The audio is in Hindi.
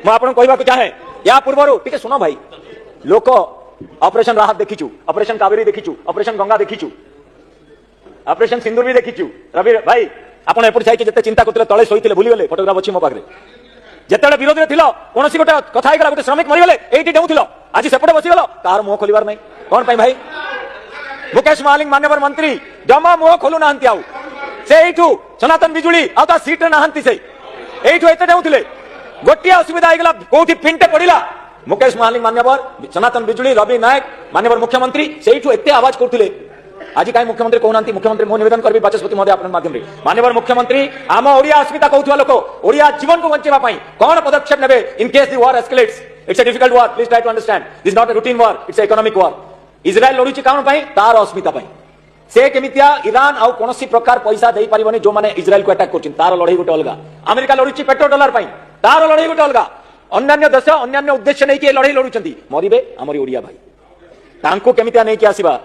आपन कहवा चाहे या पूर्व टे सुन भाई लोक ऑपरेशन राहत देखीचु, ऑपरेशन कावेरी देखीचु, ऑपरेशन गंगा देखीचु, ऑपरेशन सिंदूर भी देखीचु। रवि भाई आपन एपट साइड जते चिंता करते तले शोइथिले भूली गले फोटोग्राफ अछि मो पाखरे जते विरोध रे थिलो कोनसी गोटे कथा हेगला गोटे श्रमिक मरि गले एठी डेउथिलो आज सेपटे बसी गलो कार मुंह खोलिबार नै कोन पई भाई मुकेश महालिंग मान्यवर मंत्री जमा मुंह खोलु नाहंती आउ से एठू सनातन बिजुली आ ता सीट रे नाहंती से एठू एते डेउथिले गोटिया असुविधा हेगला कोठी पिंटे पडिला मुकेश महालिंग मान्यवर सनातन बिजुली रवि नायक मान्यवर मुख्यमंत्री सेठू एते आवाज करथिले आज कहीं मुख्यमंत्री कहना मुख्यमंत्री मो निवेदन करी बाचस्पति महोदय आपन माध्यम रे माननीय मुख्यमंत्री आम ओडिया अस्मिता कहथुवा लोक ओडिया जीवन को बंचेबा पई कोन पदक्षेप नेबे in case the war escalates. It's a difficult war, please try to understand this is not a routine war, it's an economic war. Israel लड़ुची काउन पई तार अस्मिता पई से केमितिया ईरान आ कोनोसी प्रकार पैसा देई परिबनी जो माने इजराइल को अटैक करचिन तार लड़ाई गोटे अलगा। अमेरिका लड़ुची पेट्रोल डॉलर पई तार लड़ाई गोटे अलगा। अन्य देश अन्य उद्देश्य नै कि लड़ाई लड़ुचंती मरिबे हमरी ओडिया भाई तांको केमितिया नै कि आसीबा